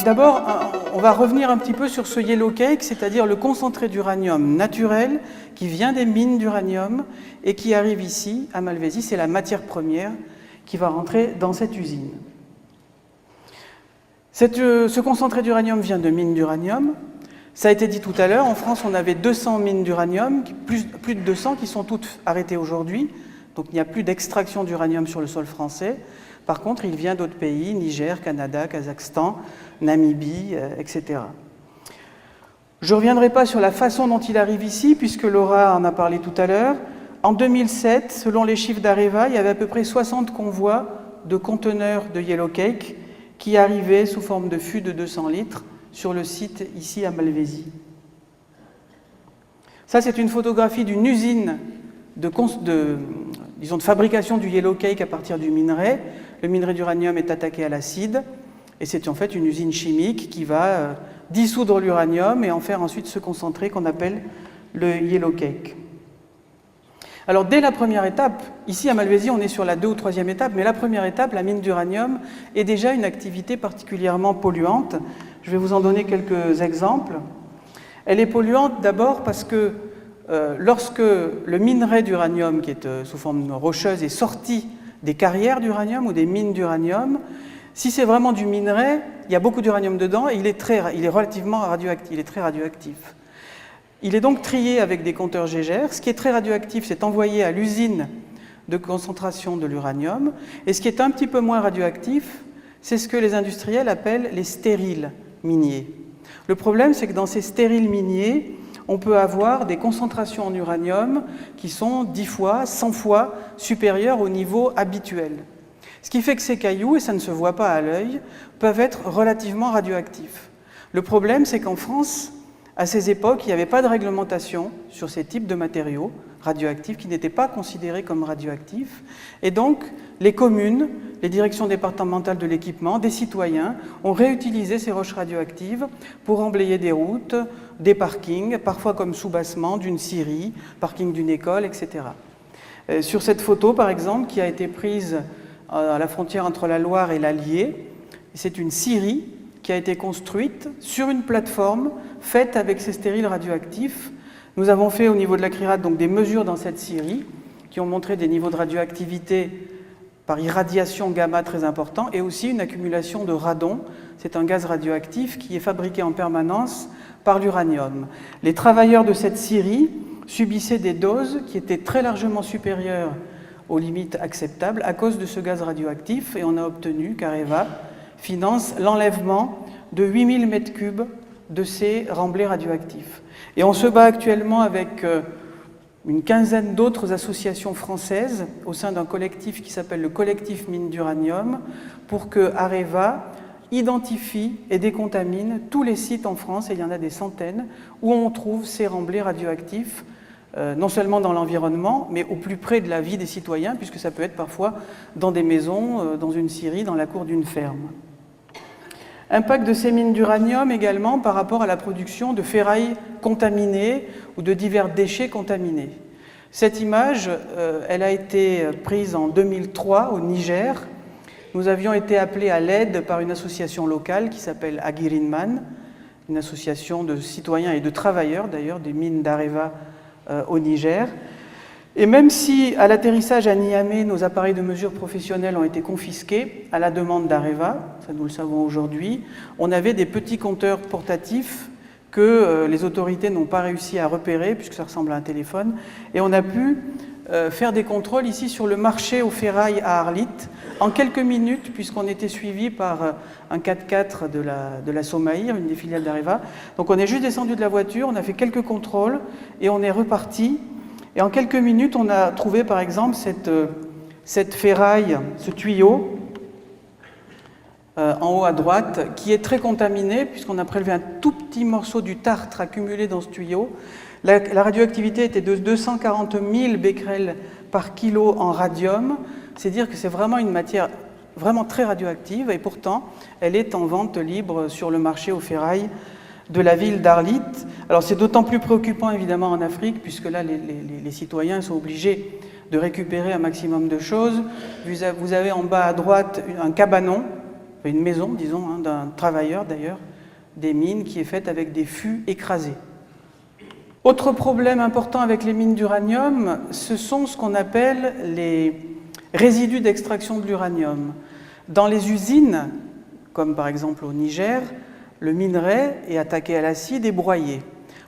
Donc d'abord, on va revenir un petit peu sur ce yellow cake, c'est-à-dire le concentré d'uranium naturel qui vient des mines d'uranium et qui arrive ici, à Malvézy. C'est la matière première qui va rentrer dans cette usine. Ce concentré d'uranium vient de mines d'uranium. Ça a été dit tout à l'heure, en France, on avait 200 mines d'uranium, plus de 200 qui sont toutes arrêtées aujourd'hui. Donc il n'y a plus d'extraction d'uranium sur le sol français. Par contre, il vient d'autres pays, Niger, Canada, Kazakhstan, Namibie, etc. Je ne reviendrai pas sur la façon dont il arrive ici, puisque Laura en a parlé tout à l'heure. En 2007, selon les chiffres d'Areva, il y avait à peu près 60 convois de conteneurs de yellow cake qui arrivaient sous forme de fûts de 200 litres sur le site ici à Malvézy. Ça, c'est une photographie d'une usine de fabrication du yellow cake à partir du minerai. Le minerai d'uranium est attaqué à l'acide et c'est en fait une usine chimique qui va dissoudre l'uranium et en faire ensuite ce concentré qu'on appelle le yellow cake. Alors dès la première étape, ici à Malvézy on est sur la 2e ou 3e étape, mais la première étape, la mine d'uranium, est déjà une activité particulièrement polluante. Je vais vous en donner quelques exemples. Elle est polluante d'abord parce que lorsque le minerai d'uranium, qui est sous forme rocheuse, est sorti des carrières d'uranium ou des mines d'uranium, si c'est vraiment du minerai, il y a beaucoup d'uranium dedans et il est relativement radioactif, il est très radioactif. Il est donc trié avec des compteurs Geiger. Ce qui est très radioactif, c'est envoyé à l'usine de concentration de l'uranium. Et ce qui est un petit peu moins radioactif, c'est ce que les industriels appellent les stériles miniers. Le problème, c'est que dans ces stériles miniers, on peut avoir des concentrations en uranium qui sont 10 fois, 100 fois supérieures au niveau habituel. Ce qui fait que ces cailloux, et ça ne se voit pas à l'œil, peuvent être relativement radioactifs. Le problème, c'est qu'en France, à ces époques, il n'y avait pas de réglementation sur ces types de matériaux radioactifs qui n'étaient pas considérés comme radioactifs. Et donc, les communes, les directions départementales de l'équipement, des citoyens ont réutilisé ces roches radioactives pour emblayer des routes, des parkings, parfois comme soubassement d'une scierie, parking d'une école, etc. Sur cette photo, par exemple, qui a été prise à la frontière entre la Loire et l'Allier, c'est une scierie qui a été construite sur une plateforme faite avec ces stériles radioactifs. Nous avons fait au niveau de la CRIRAD donc des mesures dans cette scierie qui ont montré des niveaux de radioactivité par irradiation gamma très importants et aussi une accumulation de radon. C'est un gaz radioactif qui est fabriqué en permanence par l'uranium. Les travailleurs de cette scierie subissaient des doses qui étaient très largement supérieures aux limites acceptables à cause de ce gaz radioactif et on a obtenu qu'Areva finance l'enlèvement de 8000 m3 de ces remblais radioactifs. Et on se bat actuellement avec une quinzaine d'autres associations françaises au sein d'un collectif qui s'appelle le collectif Mines d'Uranium pour que Areva identifie et décontamine tous les sites en France, et il y en a des centaines, où on trouve ces remblais radioactifs, non seulement dans l'environnement, mais au plus près de la vie des citoyens, puisque ça peut être parfois dans des maisons, dans une scierie, dans la cour d'une ferme. Impact de ces mines d'uranium également par rapport à la production de ferraille contaminée ou de divers déchets contaminés. Cette image, elle a été prise en 2003 au Niger. Nous avions été appelés à l'aide par une association locale qui s'appelle Agirinman, une association de citoyens et de travailleurs d'ailleurs des mines d'Areva au Niger. Et même si à l'atterrissage à Niamey, nos appareils de mesure professionnels ont été confisqués à la demande d'Areva, ça nous le savons aujourd'hui, on avait des petits compteurs portatifs que les autorités n'ont pas réussi à repérer puisque ça ressemble à un téléphone et on a pu faire des contrôles ici sur le marché aux ferrailles à Arlit en quelques minutes puisqu'on était suivi par un 4x4 de la Somaïr, une des filiales d'Areva. Donc on est juste descendu de la voiture, on a fait quelques contrôles et on est reparti. Et en quelques minutes, on a trouvé par exemple cette ferraille, ce tuyau en haut à droite, qui est très contaminé puisqu'on a prélevé un tout petit morceau du tartre accumulé dans ce tuyau. La radioactivité était de 240 000 becquerels par kilo en radium. C'est dire que c'est vraiment une matière vraiment très radioactive et pourtant elle est en vente libre sur le marché aux ferrailles de la ville d'Arlit. Alors c'est d'autant plus préoccupant évidemment en Afrique puisque là les citoyens sont obligés de récupérer un maximum de choses. Vous avez en bas à droite un cabanon une maison, disons, hein, d'un travailleur d'ailleurs, des mines qui est faite avec des fûts écrasés. Autre problème important avec les mines d'uranium, ce sont ce qu'on appelle les résidus d'extraction de l'uranium. Dans les usines, comme par exemple au Niger, le minerai est attaqué à l'acide et broyé.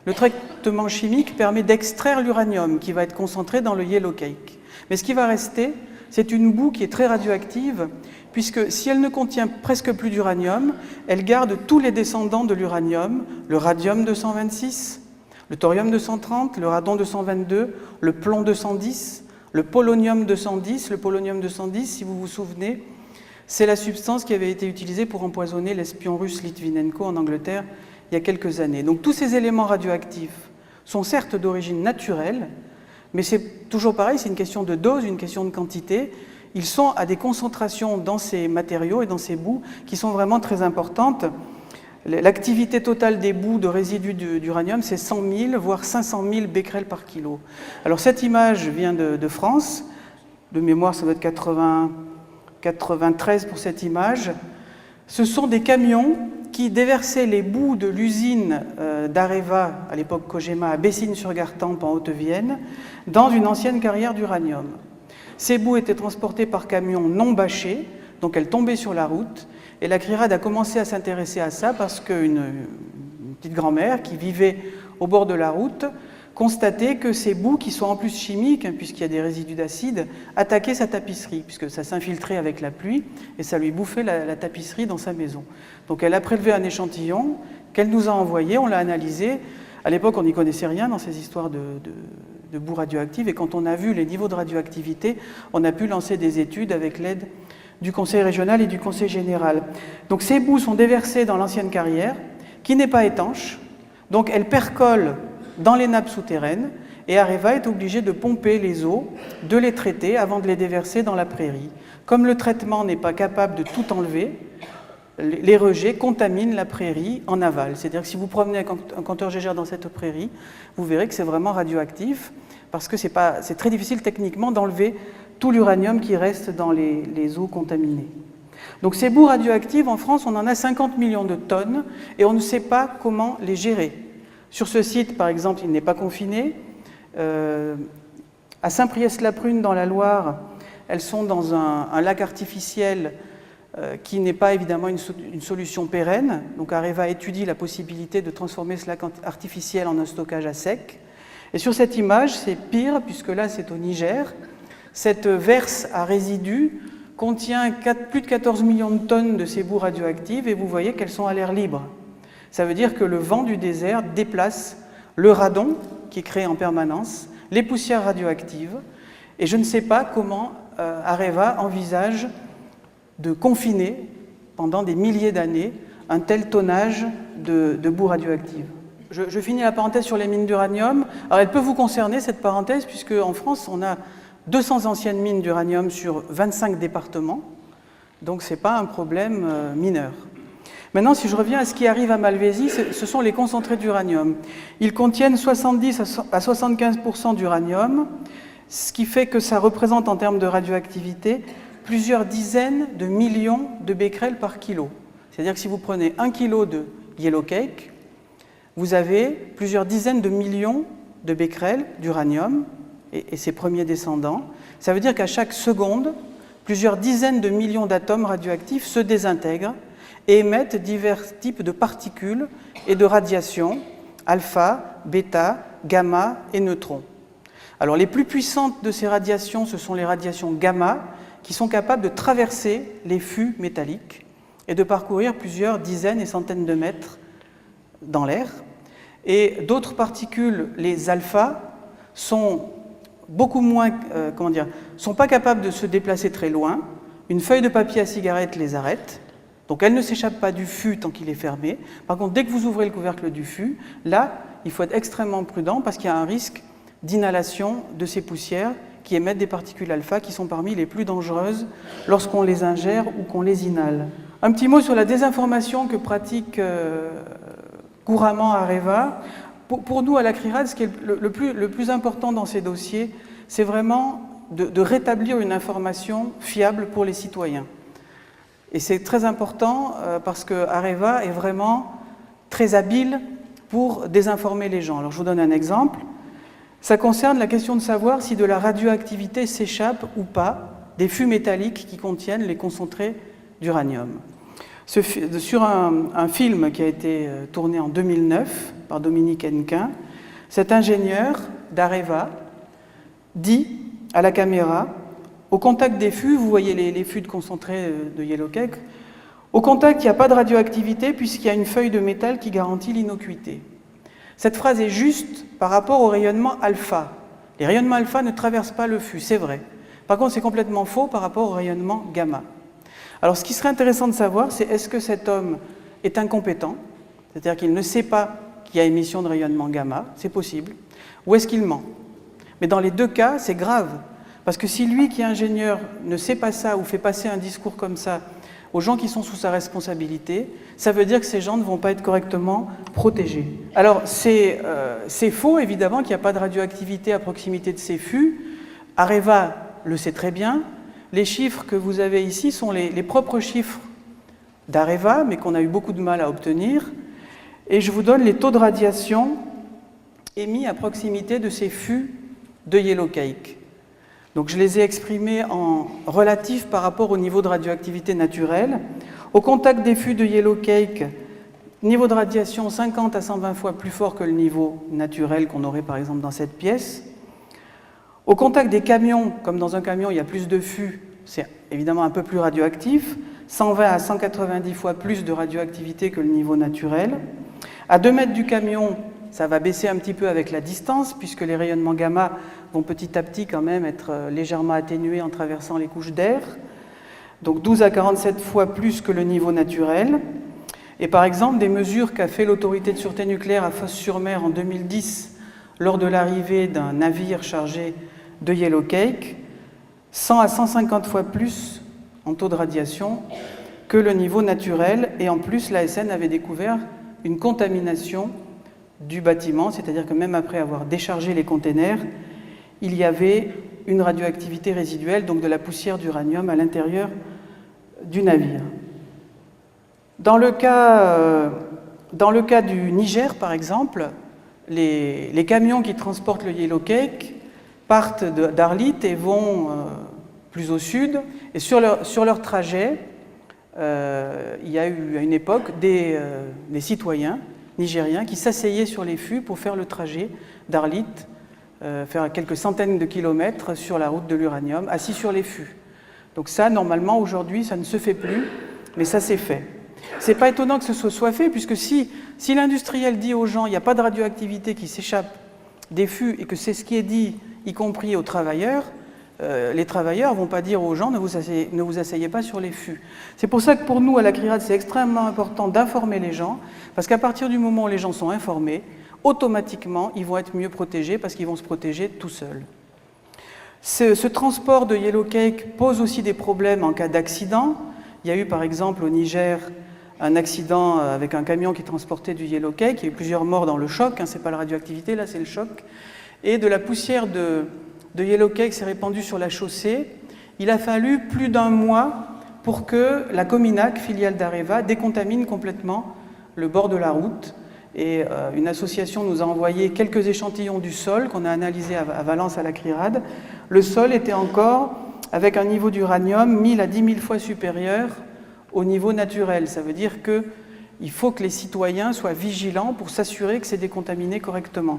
Le traitement chimique permet d'extraire l'uranium qui va être concentré dans le yellow cake. Mais ce qui va rester, c'est une boue qui est très radioactive, puisque si elle ne contient presque plus d'uranium, elle garde tous les descendants de l'uranium, le radium-226, le thorium-230, le radon-222, le plomb-210, le polonium-210. Le polonium-210, si vous vous souvenez, c'est la substance qui avait été utilisée pour empoisonner l'espion russe Litvinenko en Angleterre il y a quelques années. Donc tous ces éléments radioactifs sont certes d'origine naturelle, mais c'est toujours pareil, c'est une question de dose, une question de quantité. Ils sont à des concentrations dans ces matériaux et dans ces boues qui sont vraiment très importantes. L'activité totale des boues de résidus d'uranium, c'est 100 000, voire 500 000 becquerels par kilo. Alors cette image vient de France, de mémoire ça doit être 93 pour cette image. Ce sont des camions qui déversaient les boues de l'usine d'Areva, à l'époque Cogema, à Bessines-sur-Gartempe en Haute-Vienne, dans une ancienne carrière d'uranium. Ces boues étaient transportées par camions non bâchés, donc elles tombaient sur la route. Et la CRIRAD a commencé à s'intéresser à ça parce qu'une petite grand-mère qui vivait au bord de la route constatait que ces boues, qui sont en plus chimiques, hein, puisqu'il y a des résidus d'acide, attaquaient sa tapisserie, puisque ça s'infiltrait avec la pluie et ça lui bouffait la tapisserie dans sa maison. Donc elle a prélevé un échantillon qu'elle nous a envoyé, on l'a analysé. À l'époque, on n'y connaissait rien dans ces histoires de boues radioactives, et quand on a vu les niveaux de radioactivité, on a pu lancer des études avec l'aide du Conseil régional et du Conseil général. Donc ces boues sont déversées dans l'ancienne carrière, qui n'est pas étanche, donc elles percolent dans les nappes souterraines, et Areva est obligé de pomper les eaux, de les traiter avant de les déverser dans la prairie. Comme le traitement n'est pas capable de tout enlever, les rejets contaminent la prairie en aval. C'est-à-dire que si vous promenez un compteur Geiger dans cette prairie, vous verrez que c'est vraiment radioactif, parce que c'est très difficile techniquement d'enlever tout l'uranium qui reste dans les eaux contaminées. Donc ces boues radioactives, en France, on en a 50 millions de tonnes, et on ne sait pas comment les gérer. Sur ce site, par exemple, il n'est pas confiné. À Saint-Priest-la-Prune, dans la Loire, elles sont dans un lac artificiel qui n'est pas évidemment une solution pérenne. Donc Areva étudie la possibilité de transformer ce lac artificiel en un stockage à sec. Et sur cette image, c'est pire, puisque là, c'est au Niger. Cette verse à résidus contient plus de 14 millions de tonnes de ces boues radioactives, et vous voyez qu'elles sont à l'air libre. Ça veut dire que le vent du désert déplace le radon, qui est créé en permanence, les poussières radioactives, et je ne sais pas comment Areva envisage de confiner pendant des milliers d'années un tel tonnage de boue radioactive. Je finis la parenthèse sur les mines d'uranium. Alors elle peut vous concerner, cette parenthèse, puisque en France, on a 200 anciennes mines d'uranium sur 25 départements, donc ce n'est pas un problème mineur. Maintenant, si je reviens à ce qui arrive à Malvézy, ce sont les concentrés d'uranium. Ils contiennent 70 à 75% d'uranium, ce qui fait que ça représente en termes de radioactivité plusieurs dizaines de millions de becquerels par kilo. C'est-à-dire que si vous prenez 1 kilo de yellow cake, vous avez plusieurs dizaines de millions de becquerels d'uranium et ses premiers descendants. Ça veut dire qu'à chaque seconde, plusieurs dizaines de millions d'atomes radioactifs se désintègrent et émettent divers types de particules et de radiations, alpha, bêta, gamma et neutrons. Alors les plus puissantes de ces radiations, ce sont les radiations gamma, qui sont capables de traverser les fûts métalliques et de parcourir plusieurs dizaines et centaines de mètres dans l'air. Et d'autres particules, les alpha, sont beaucoup moins, sont pas capables de se déplacer très loin. Une feuille de papier à cigarette les arrête. Donc elles ne s'échappent pas du fût tant qu'il est fermé. Par contre, dès que vous ouvrez le couvercle du fût, là, il faut être extrêmement prudent parce qu'il y a un risque d'inhalation de ces poussières qui émettent des particules alpha qui sont parmi les plus dangereuses lorsqu'on les ingère ou qu'on les inhale. Un petit mot sur la désinformation que pratique couramment Areva. Pour nous, à la CRIRAD, ce qui est le plus important dans ces dossiers, c'est vraiment de rétablir une information fiable pour les citoyens. Et c'est très important parce que Areva est vraiment très habile pour désinformer les gens. Alors je vous donne un exemple. Ça concerne la question de savoir si de la radioactivité s'échappe ou pas des fûts métalliques qui contiennent les concentrés d'uranium. Sur un film qui a été tourné en 2009 par Dominique Hennequin, cet ingénieur d'Areva dit à la caméra, au contact des fûts, vous voyez les fûts de concentrés de Yellow Cake, au contact il n'y a pas de radioactivité puisqu'il y a une feuille de métal qui garantit l'innocuité. Cette phrase est juste par rapport au rayonnement alpha. Les rayonnements alpha ne traversent pas le fût, c'est vrai. Par contre, c'est complètement faux par rapport au rayonnement gamma. Alors, ce qui serait intéressant de savoir, c'est est-ce que cet homme est incompétent, c'est-à-dire qu'il ne sait pas qu'il y a émission de rayonnement gamma, c'est possible, ou est-ce qu'il ment? Mais dans les deux cas, c'est grave, parce que si lui qui est ingénieur ne sait pas ça ou fait passer un discours comme ça aux gens qui sont sous sa responsabilité, ça veut dire que ces gens ne vont pas être correctement protégés. Alors, c'est faux, évidemment, qu'il n'y a pas de radioactivité à proximité de ces fûts. Areva le sait très bien. Les chiffres que vous avez ici sont les propres chiffres d'Areva, mais qu'on a eu beaucoup de mal à obtenir. Et je vous donne les taux de radiation émis à proximité de ces fûts de Yellow Cake. Donc je les ai exprimés en relatif par rapport au niveau de radioactivité naturelle. Au contact des fûts de Yellow Cake, niveau de radiation 50 à 120 fois plus fort que le niveau naturel qu'on aurait par exemple dans cette pièce. Au contact des camions, comme dans un camion il y a plus de fûts, c'est évidemment un peu plus radioactif, 120 à 190 fois plus de radioactivité que le niveau naturel. À 2 mètres du camion, ça va baisser un petit peu avec la distance, puisque les rayonnements gamma vont petit à petit quand même être légèrement atténués en traversant les couches d'air. Donc 12 à 47 fois plus que le niveau naturel. Et par exemple, des mesures qu'a fait l'autorité de sûreté nucléaire à Fos-sur-Mer en 2010, lors de l'arrivée d'un navire chargé de Yellow Cake, 100 à 150 fois plus en taux de radiation que le niveau naturel. Et en plus, l'ASN avait découvert une contamination du bâtiment, c'est-à-dire que même après avoir déchargé les containers, il y avait une radioactivité résiduelle, donc de la poussière d'uranium à l'intérieur du navire. Dans le cas du Niger, par exemple, les camions qui transportent le Yellow Cake partent d'Arlit et vont plus au sud, et sur leur trajet, il y a eu à une époque des citoyens nigériens qui s'asseyaient sur les fûts pour faire le trajet d'Arlit, faire quelques centaines de kilomètres sur la route de l'uranium, assis sur les fûts. Donc ça, normalement, aujourd'hui, ça ne se fait plus, mais ça s'est fait. C'est pas étonnant que ce soit fait, puisque si l'industriel dit aux gens il n'y a pas de radioactivité qui s'échappe des fûts et que c'est ce qui est dit, y compris aux travailleurs, les travailleurs ne vont pas dire aux gens ne vous asseyez pas sur les fûts. C'est pour ça que pour nous, à la CRIRAD, c'est extrêmement important d'informer les gens, parce qu'à partir du moment où les gens sont informés, automatiquement, ils vont être mieux protégés parce qu'ils vont se protéger tout seuls. Ce transport de Yellow Cake pose aussi des problèmes en cas d'accident. Il y a eu par exemple au Niger un accident avec un camion qui transportait du Yellow Cake. Il y a eu plusieurs morts dans le choc, ce n'est pas la radioactivité, là c'est le choc. Et de la poussière de Yellow Cake s'est répandue sur la chaussée. Il a fallu plus d'1 mois pour que la Cominac, filiale d'Areva, décontamine complètement le bord de la route. Et une association nous a envoyé quelques échantillons du sol qu'on a analysé à Valence à la CRIRAD. Le sol était encore avec un niveau d'uranium 1000 à 10 000 fois supérieur au niveau naturel. Ça veut dire qu'il faut que les citoyens soient vigilants pour s'assurer que c'est décontaminé correctement.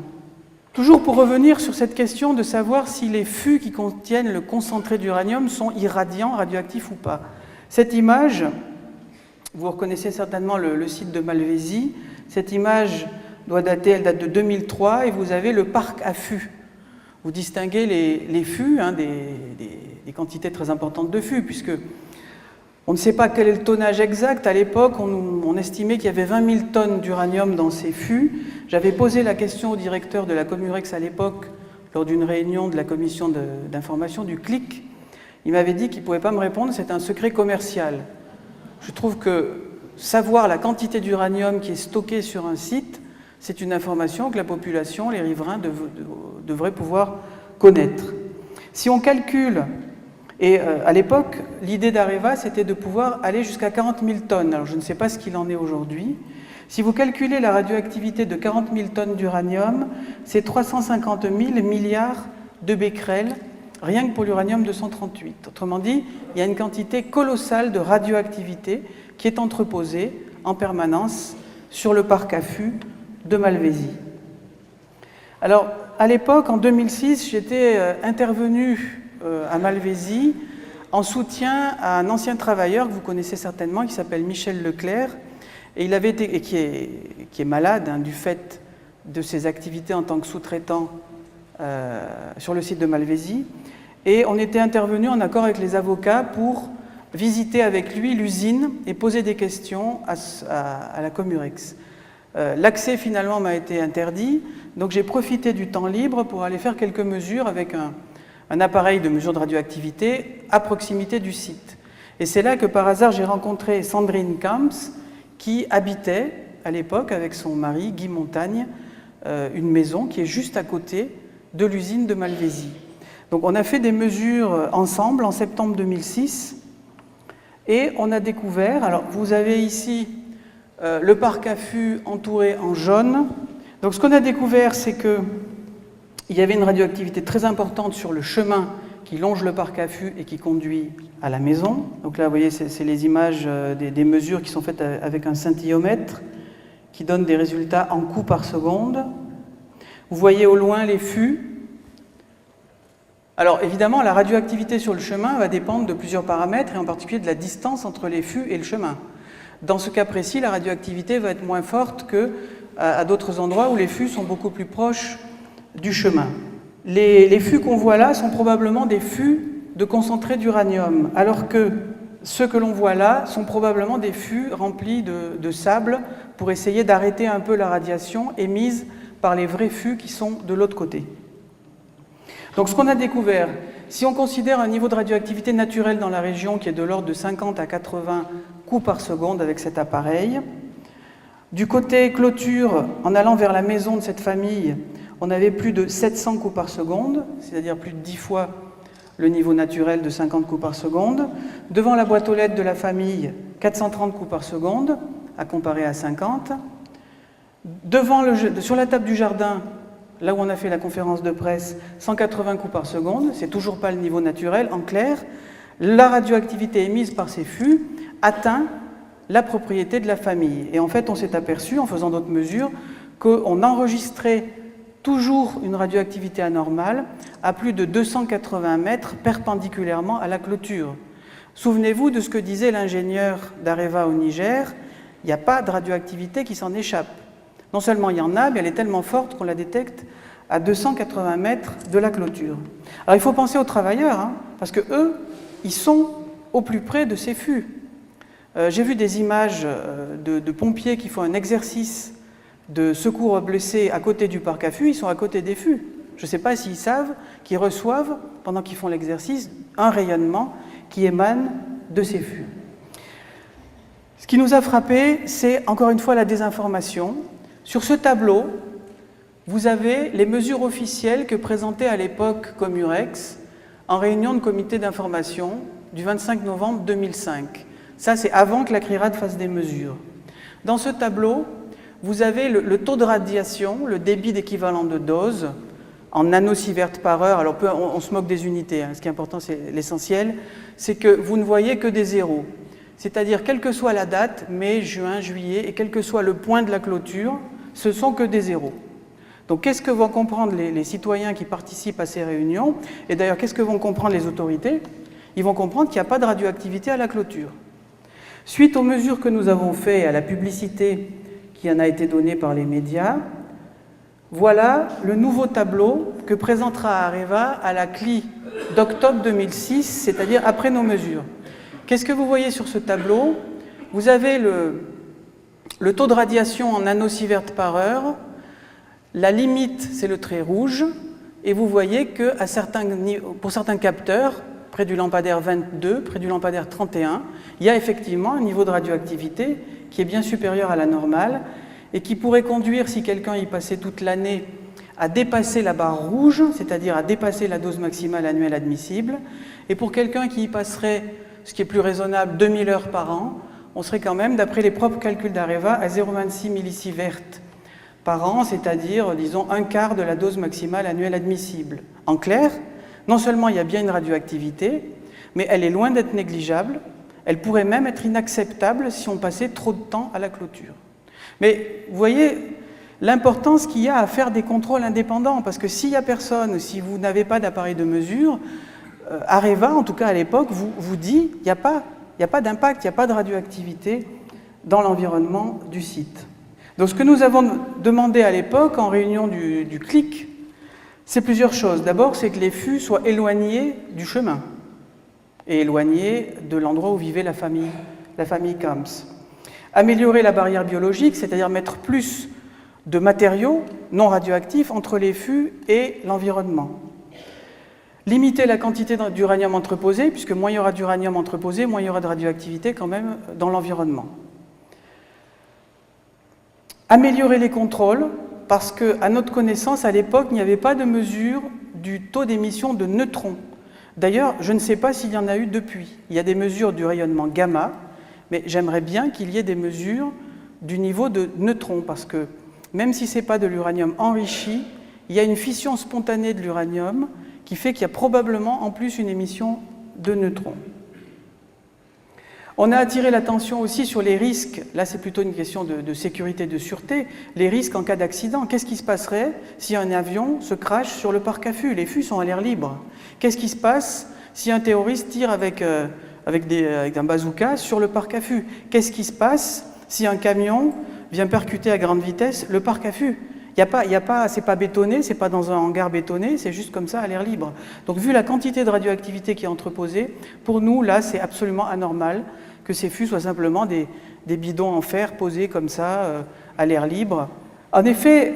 Toujours pour revenir sur cette question de savoir si les fûts qui contiennent le concentré d'uranium sont irradiants, radioactifs ou pas. Cette image, vous reconnaissez certainement le site de Malvézy. Cette image elle date de 2003, et vous avez le parc à fûts. Vous distinguez les fûts, des quantités très importantes de fûts, puisque on ne sait pas quel est le tonnage exact. À l'époque, on estimait qu'il y avait 20 000 tonnes d'uranium dans ces fûts. J'avais posé la question au directeur de la Comurex à l'époque, lors d'une réunion de la commission d'information du CLIC. Il m'avait dit qu'il ne pouvait pas me répondre, c'est un secret commercial. Je trouve que savoir la quantité d'uranium qui est stockée sur un site, c'est une information que la population, les riverains, devraient pouvoir connaître. Si on calcule Et à l'époque, l'idée d'Areva, c'était de pouvoir aller jusqu'à 40 000 tonnes. Alors je ne sais pas ce qu'il en est aujourd'hui. Si vous calculez la radioactivité de 40 000 tonnes d'uranium, c'est 350 000 milliards de becquerels, rien que pour l'uranium 238. Autrement dit, il y a une quantité colossale de radioactivité qui est entreposée en permanence sur le parc à fût de Malvézy. Alors, à l'époque, en 2006, j'étais intervenu à Malvézy en soutien à un ancien travailleur que vous connaissez certainement, qui s'appelle Michel Leclerc, et il avait été, et qui est malade du fait de ses activités en tant que sous-traitant sur le site de Malvézy. Et on était intervenu en accord avec les avocats pour visiter avec lui l'usine et poser des questions à la Comurex. L'accès finalement m'a été interdit, donc j'ai profité du temps libre pour aller faire quelques mesures avec un appareil de mesure de radioactivité à proximité du site. Et c'est là que par hasard j'ai rencontré Sandrine Kamps, qui habitait à l'époque avec son mari Guy Montagne une maison qui est juste à côté de l'usine de Malvézy. Donc on a fait des mesures ensemble en septembre 2006 et on a découvert, alors vous avez ici le parc à fût entouré en jaune. Donc ce qu'on a découvert, c'est qu'il y avait une radioactivité très importante sur le chemin qui longe le parc à fût et qui conduit à la maison. Donc là, vous voyez, c'est les images des mesures qui sont faites avec un scintillomètre qui donnent des résultats en coups par seconde. Vous voyez au loin les fûts. Alors évidemment, la radioactivité sur le chemin va dépendre de plusieurs paramètres et en particulier de la distance entre les fûts et le chemin. Dans ce cas précis, la radioactivité va être moins forte qu'à d'autres endroits où les fûts sont beaucoup plus proches du chemin. Les fûts qu'on voit là sont probablement des fûts de concentré d'uranium, alors que ceux que l'on voit là sont probablement des fûts remplis de sable pour essayer d'arrêter un peu la radiation émise par les vrais fûts qui sont de l'autre côté. Donc ce qu'on a découvert, si on considère un niveau de radioactivité naturelle dans la région qui est de l'ordre de 50 à 80 coups par seconde avec cet appareil, du côté clôture, en allant vers la maison de cette famille, on avait plus de 700 coups par seconde, c'est-à-dire plus de 10 fois le niveau naturel de 50 coups par seconde. Devant la boîte aux lettres de la famille, 430 coups par seconde, à comparer à 50. Sur la table du jardin, là où on a fait la conférence de presse, 180 coups par seconde, c'est toujours pas le niveau naturel. En clair, la radioactivité émise par ces fûts atteint la propriété de la famille. Et en fait, on s'est aperçu, en faisant d'autres mesures, qu'on enregistrait toujours une radioactivité anormale à plus de 280 mètres perpendiculairement à la clôture. Souvenez-vous de ce que disait l'ingénieur d'Areva au Niger, il n'y a pas de radioactivité qui s'en échappe. Non seulement il y en a, mais elle est tellement forte qu'on la détecte à 280 mètres de la clôture. Alors il faut penser aux travailleurs, parce que eux, ils sont au plus près de ces fûts. J'ai vu des images de pompiers qui font un exercice de secours aux blessés à côté du parc à fût, ils sont à côté des fûts. Je ne sais pas s'ils savent qu'ils reçoivent, pendant qu'ils font l'exercice, un rayonnement qui émane de ces fûts. Ce qui nous a frappé, c'est encore une fois la désinformation. Sur ce tableau, vous avez les mesures officielles que présentait à l'époque Comurex en réunion de comité d'information du 25 novembre 2005. Ça, c'est avant que la CRIRAD fasse des mesures. Dans ce tableau, vous avez le taux de radiation, le débit d'équivalent de dose, en nanosieverts par heure. Alors, on se moque des unités. Ce qui est important, c'est l'essentiel, c'est que vous ne voyez que des zéros. C'est-à-dire, quelle que soit la date, mai, juin, juillet, et quel que soit le point de la clôture, ce sont que des zéros. Donc, qu'est-ce que vont comprendre les citoyens qui participent à ces réunions? Et d'ailleurs, qu'est-ce que vont comprendre les autorités? Ils vont comprendre qu'il n'y a pas de radioactivité à la clôture. Suite aux mesures que nous avons faites, à la publicité qui en a été donnée par les médias, voilà le nouveau tableau que présentera Areva à la CLI d'octobre 2006, c'est-à-dire après nos mesures. Qu'est-ce que vous voyez sur ce tableau? Vous avez le taux de radiation en nanosieverts par heure, la limite, c'est le trait rouge, et vous voyez que pour certains capteurs, près du lampadaire 22, près du lampadaire 31, il y a effectivement un niveau de radioactivité qui est bien supérieur à la normale et qui pourrait conduire, si quelqu'un y passait toute l'année, à dépasser la barre rouge, c'est-à-dire à dépasser la dose maximale annuelle admissible. Et pour quelqu'un qui y passerait, ce qui est plus raisonnable, 2000 heures par an, on serait quand même, d'après les propres calculs d'Areva, à 0,26 millisieverts par an, c'est-à-dire, disons, un quart de la dose maximale annuelle admissible. En clair, non seulement il y a bien une radioactivité, mais elle est loin d'être négligeable, elle pourrait même être inacceptable si on passait trop de temps à la clôture. Mais vous voyez l'importance qu'il y a à faire des contrôles indépendants, parce que s'il n'y a personne, si vous n'avez pas d'appareil de mesure, Areva, en tout cas à l'époque, vous dit qu'il n'y a pas d'impact, il n'y a pas de radioactivité dans l'environnement du site. Donc ce que nous avons demandé à l'époque, en réunion du CLIC, c'est plusieurs choses. D'abord, c'est que les fûts soient éloignés du chemin et éloignés de l'endroit où vivait la famille Camps. Améliorer la barrière biologique, c'est-à-dire mettre plus de matériaux non radioactifs entre les fûts et l'environnement. Limiter la quantité d'uranium entreposé, puisque moins il y aura d'uranium entreposé, moins il y aura de radioactivité quand même dans l'environnement. Améliorer les contrôles, parce qu'à notre connaissance, à l'époque, il n'y avait pas de mesure du taux d'émission de neutrons. D'ailleurs, je ne sais pas s'il y en a eu depuis. Il y a des mesures du rayonnement gamma, mais j'aimerais bien qu'il y ait des mesures du niveau de neutrons, parce que même si ce n'est pas de l'uranium enrichi, il y a une fission spontanée de l'uranium qui fait qu'il y a probablement en plus une émission de neutrons. On a attiré l'attention aussi sur les risques, là c'est plutôt une question de sécurité, de sûreté, les risques en cas d'accident. Qu'est-ce qui se passerait si un avion se crache sur le parc à fûts? Les fûts sont à l'air libre. Qu'est-ce qui se passe si un terroriste tire avec un bazooka sur le parc à fûts? Qu'est-ce qui se passe si un camion vient percuter à grande vitesse le parc à fûts? C'est pas bétonné, c'est pas dans un hangar bétonné, c'est juste comme ça à l'air libre. Donc vu la quantité de radioactivité qui est entreposée, pour nous là c'est absolument anormal que ces fûts soient simplement des bidons en fer posés comme ça à l'air libre. En effet,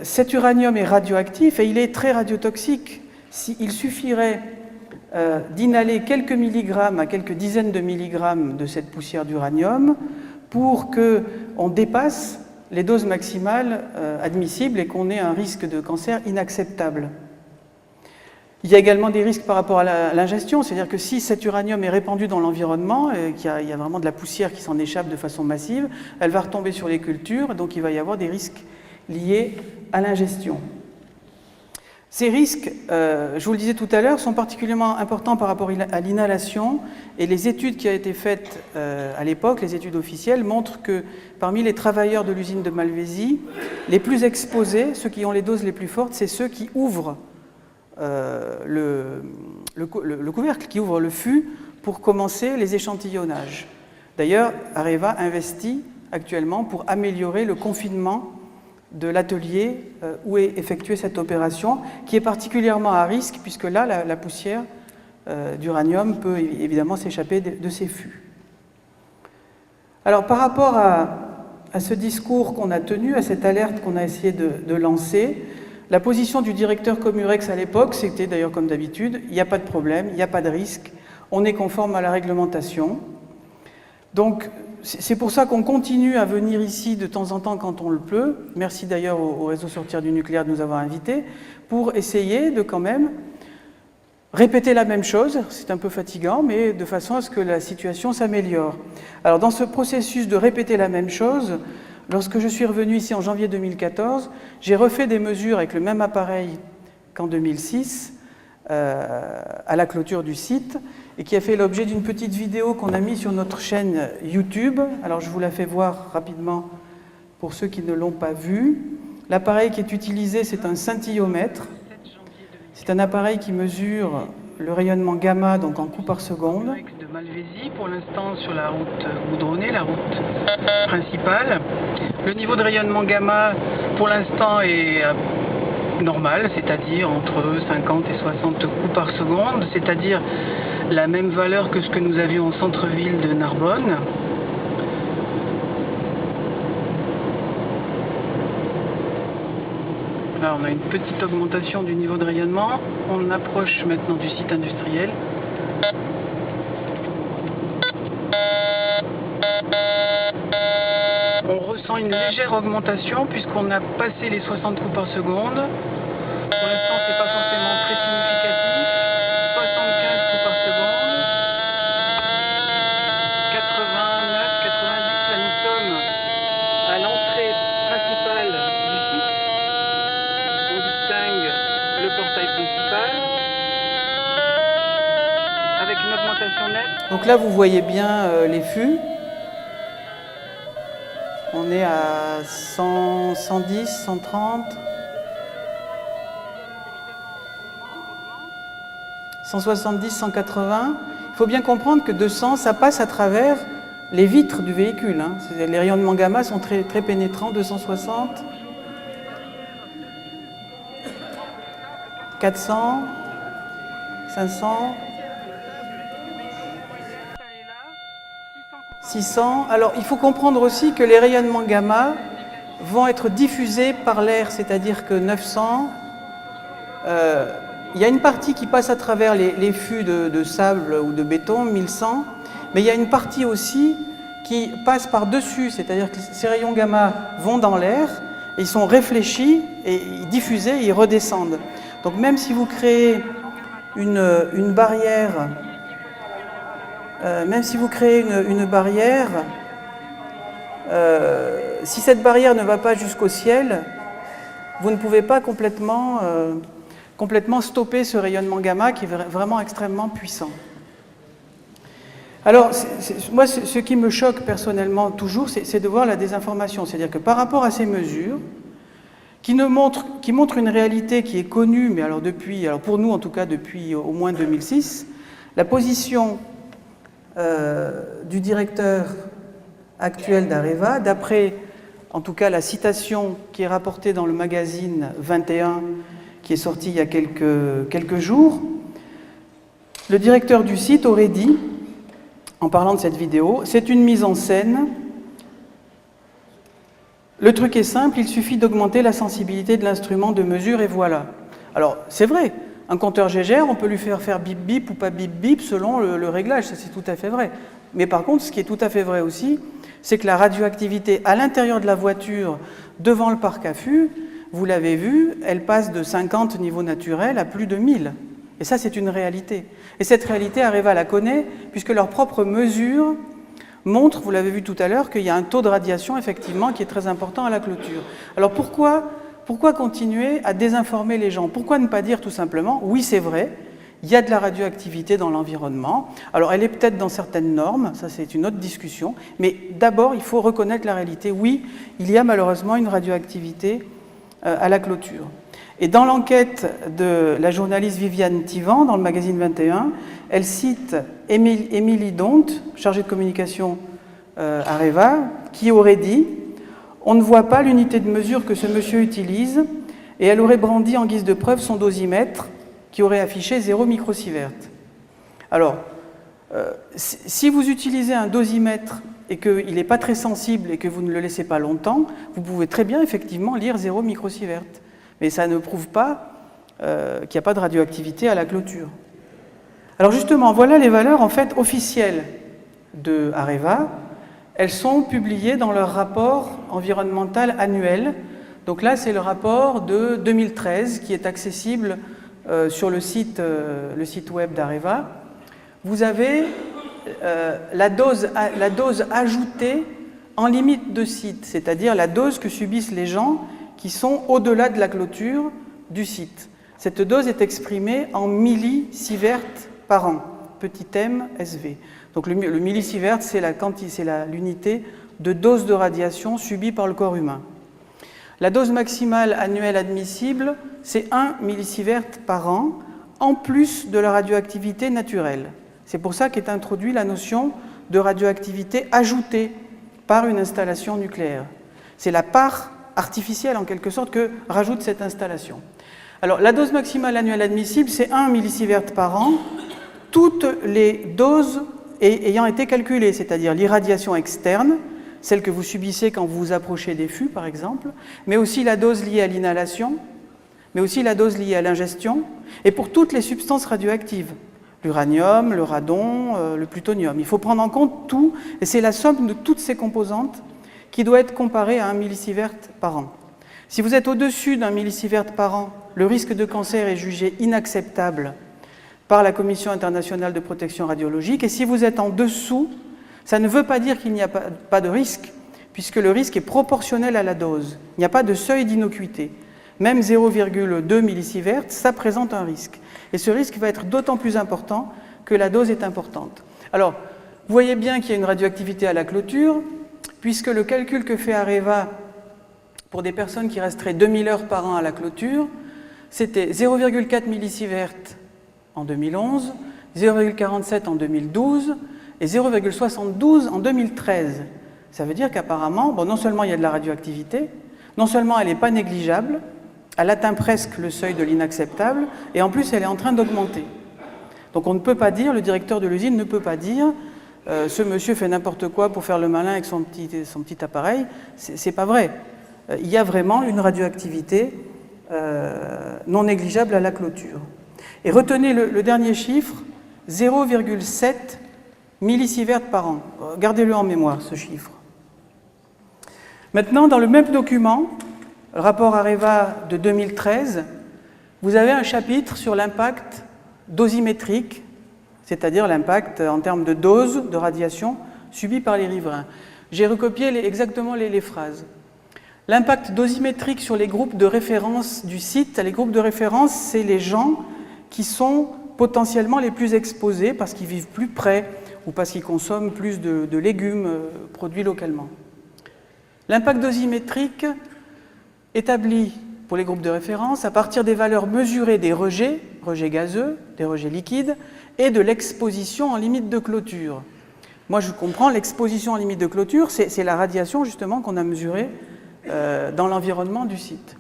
cet uranium est radioactif et il est très radiotoxique. Il suffirait d'inhaler quelques milligrammes à quelques dizaines de milligrammes de cette poussière d'uranium pour qu'on dépasse les doses maximales admissibles et qu'on ait un risque de cancer inacceptable. Il y a également des risques par rapport à l'ingestion, c'est-à-dire que si cet uranium est répandu dans l'environnement, qu'il y a vraiment de la poussière qui s'en échappe de façon massive, elle va retomber sur les cultures, donc il va y avoir des risques liés à l'ingestion. Ces risques, je vous le disais tout à l'heure, sont particulièrement importants par rapport à l'inhalation, et les études qui ont été faites à l'époque, les études officielles, montrent que parmi les travailleurs de l'usine de Malvézy, les plus exposés, ceux qui ont les doses les plus fortes, c'est ceux qui ouvrent le couvercle, qui ouvrent le fût pour commencer les échantillonnages. D'ailleurs, Areva investit actuellement pour améliorer le confinement de l'atelier où est effectuée cette opération, qui est particulièrement à risque, puisque là, la poussière d'uranium peut évidemment s'échapper de ces fûts. Alors, par rapport à ce discours qu'on a tenu, à cette alerte qu'on a essayé de lancer, la position du directeur Comurex à l'époque, c'était d'ailleurs comme d'habitude, il n'y a pas de problème, il n'y a pas de risque, on est conforme à la réglementation. Donc, c'est pour ça qu'on continue à venir ici de temps en temps quand on le peut. Merci d'ailleurs au réseau Sortir du nucléaire de nous avoir invités, pour essayer de quand même répéter la même chose. C'est un peu fatigant, mais de façon à ce que la situation s'améliore. Alors dans ce processus de répéter la même chose, lorsque je suis revenu ici en janvier 2014, j'ai refait des mesures avec le même appareil qu'en 2006, à la clôture du site, et qui a fait l'objet d'une petite vidéo qu'on a mise sur notre chaîne YouTube. Alors je vous la fais voir rapidement pour ceux qui ne l'ont pas vue. L'appareil qui est utilisé, c'est un scintillomètre. C'est un appareil qui mesure le rayonnement gamma, donc en coups par seconde. De Malvézy, pour l'instant sur la route goudronnée, la route principale. Le niveau de rayonnement gamma, pour l'instant, est normal, c'est-à-dire entre 50 et 60 coups par seconde, c'est-à-dire la même valeur que ce que nous avions au centre-ville de Narbonne. Là, on a une petite augmentation du niveau de rayonnement. On approche maintenant du site industriel. On ressent une légère augmentation puisqu'on a passé les 60 coups par seconde. Pour l'instant, c'est pas forcément très significatif. 75 coups par seconde. 89, 90. Là, nous sommes à l'entrée principale du site. On distingue le portail principal avec une augmentation nette. Donc là, vous voyez bien les fûts. On est à 100, 110, 130, 170, 180. Il faut bien comprendre que 200, ça passe à travers les vitres du véhicule. Hein. Les rayonnements gamma sont très, très pénétrants. 260, 400, 500, 600. Alors, il faut comprendre aussi que les rayonnements gamma vont être diffusés par l'air, c'est-à-dire que 900, il y a une partie qui passe à travers les fûts de sable ou de béton, 1100, mais il y a une partie aussi qui passe par-dessus, c'est-à-dire que ces rayons gamma vont dans l'air, et ils sont réfléchis, et diffusés, et ils redescendent. Donc même si vous créez une barrière, si cette barrière ne va pas jusqu'au ciel, vous ne pouvez pas complètement stopper ce rayonnement gamma qui est vraiment extrêmement puissant. Alors, moi, ce qui me choque personnellement toujours, c'est de voir la désinformation. C'est-à-dire que par rapport à ces mesures, qui montrent une réalité qui est connue, mais alors pour nous en tout cas depuis au moins 2006, la position du directeur actuel d'Areva, d'après en tout cas la citation qui est rapportée dans le magazine 21, qui est sorti il y a quelques jours, le directeur du site aurait dit, en parlant de cette vidéo, c'est une mise en scène. Le truc est simple, il suffit d'augmenter la sensibilité de l'instrument de mesure et voilà. Alors, c'est vrai, un compteur Gégère, on peut lui faire bip bip ou pas bip bip selon le réglage, ça c'est tout à fait vrai. Mais par contre, ce qui est tout à fait vrai aussi, c'est que la radioactivité à l'intérieur de la voiture, devant le parc à fûts, vous l'avez vu, elle passe de 50 niveaux naturels à plus de 1000. Et ça, c'est une réalité. Et cette réalité, Areva la connaît, puisque leurs propres mesures montrent, vous l'avez vu tout à l'heure, qu'il y a un taux de radiation, effectivement, qui est très important à la clôture. Alors pourquoi continuer à désinformer les gens? Pourquoi ne pas dire tout simplement, oui, c'est vrai, il y a de la radioactivité dans l'environnement. Alors elle est peut-être dans certaines normes, ça c'est une autre discussion, mais d'abord, il faut reconnaître la réalité. Oui, il y a malheureusement une radioactivité à la clôture. Et dans l'enquête de la journaliste Viviane Thivan, dans le magazine 21, elle cite Émilie Donte, chargée de communication Areva, qui aurait dit « On ne voit pas l'unité de mesure que ce monsieur utilise » et elle aurait brandi en guise de preuve son dosimètre qui aurait affiché 0 microsievert. Alors, si vous utilisez un dosimètre et qu'il n'est pas très sensible et que vous ne le laissez pas longtemps, vous pouvez très bien effectivement lire 0 microsievert. Mais ça ne prouve pas qu'il n'y a pas de radioactivité à la clôture. Alors justement, voilà les valeurs en fait officielles de Areva. Elles sont publiées dans leur rapport environnemental annuel. Donc là, c'est le rapport de 2013 qui est accessible sur le site web d'Areva. Vous avez la dose ajoutée en limite de site, c'est-à-dire la dose que subissent les gens qui sont au-delà de la clôture du site. Cette dose est exprimée en millisieverts par an, petit m SV. Donc le millisievert, c'est l'unité de dose de radiation subie par le corps humain. La dose maximale annuelle admissible, c'est 1 millisievert par an, en plus de la radioactivité naturelle. C'est pour ça qu'est introduite la notion de radioactivité ajoutée par une installation nucléaire. C'est la part artificielle, en quelque sorte, que rajoute cette installation. Alors, la dose maximale annuelle admissible, c'est 1 millisievert par an, toutes les doses ayant été calculées, c'est-à-dire l'irradiation externe, celle que vous subissez quand vous vous approchez des fûts, par exemple, mais aussi la dose liée à l'inhalation, mais aussi la dose liée à l'ingestion, et pour toutes les substances radioactives, l'uranium, le radon, le plutonium. Il faut prendre en compte tout, et c'est la somme de toutes ces composantes qui doit être comparé à 1 millisievert par an. Si vous êtes au-dessus d'1 millisievert par an, le risque de cancer est jugé inacceptable par la Commission internationale de protection radiologique. Et si vous êtes en dessous, ça ne veut pas dire qu'il n'y a pas de risque, puisque le risque est proportionnel à la dose. Il n'y a pas de seuil d'innocuité. Même 0,2 millisievert, ça présente un risque. Et ce risque va être d'autant plus important que la dose est importante. Alors, vous voyez bien qu'il y a une radioactivité à la clôture, puisque le calcul que fait Areva pour des personnes qui resteraient 2000 heures par an à la clôture, c'était 0,4 millisievert en 2011, 0,47 en 2012 et 0,72 en 2013. Ça veut dire qu'apparemment, bon, non seulement il y a de la radioactivité, non seulement elle n'est pas négligeable, elle atteint presque le seuil de l'inacceptable, et en plus elle est en train d'augmenter. Donc on ne peut pas dire, le directeur de l'usine ne peut pas dire ce monsieur fait n'importe quoi pour faire le malin avec son petit appareil. C'est pas vrai. Il y a vraiment une radioactivité non négligeable à la clôture. Et retenez le dernier chiffre, 0,7 millisievert par an. Gardez-le en mémoire, ce chiffre. Maintenant, dans le même document, le rapport Areva de 2013, vous avez un chapitre sur l'impact dosimétrique, c'est-à-dire l'impact en termes de dose de radiation subie par les riverains. J'ai recopié exactement les phrases. L'impact dosimétrique sur les groupes de référence du site. Les groupes de référence, c'est les gens qui sont potentiellement les plus exposés parce qu'ils vivent plus près ou parce qu'ils consomment plus de légumes produits localement. L'impact dosimétrique établi pour les groupes de référence à partir des valeurs mesurées des rejets gazeux, des rejets liquides, et de l'exposition en limite de clôture. Moi, je comprends, l'exposition en limite de clôture, c'est la radiation justement qu'on a mesurée dans l'environnement du site.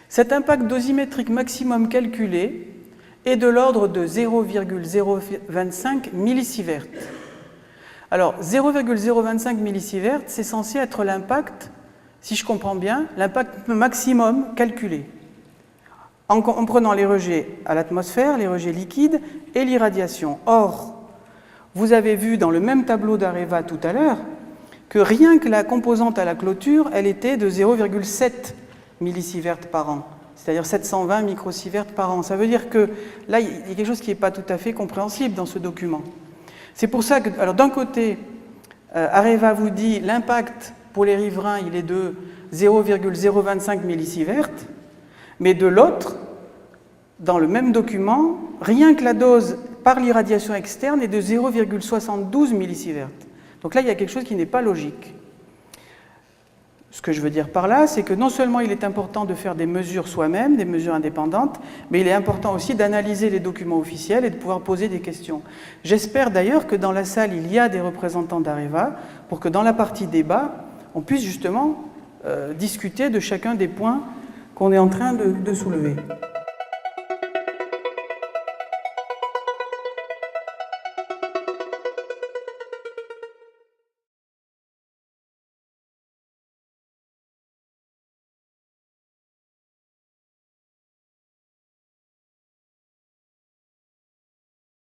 Cet impact dosimétrique maximum calculé est de l'ordre de 0,025 millisievert. Alors, 0,025 millisievert, c'est censé être l'impact, si je comprends bien, l'impact maximum calculé, en prenant les rejets à l'atmosphère, les rejets liquides et l'irradiation. Or, vous avez vu dans le même tableau d'Areva tout à l'heure que rien que la composante à la clôture, elle était de 0,7 millisievert par an, c'est-à-dire 720 microsieverts par an. Ça veut dire que là, il y a quelque chose qui n'est pas tout à fait compréhensible dans ce document. C'est pour ça que, alors d'un côté, Areva vous dit l'impact pour les riverains, il est de 0,025 millisievert, mais de l'autre, dans le même document, rien que la dose par l'irradiation externe est de 0,72 millisievert. Donc là, il y a quelque chose qui n'est pas logique. Ce que je veux dire par là, c'est que non seulement il est important de faire des mesures soi-même, des mesures indépendantes, mais il est important aussi d'analyser les documents officiels et de pouvoir poser des questions. J'espère d'ailleurs que dans la salle, il y a des représentants d'Areva pour que dans la partie débat, on puisse justement discuter de chacun des points qu'on est en train de soulever.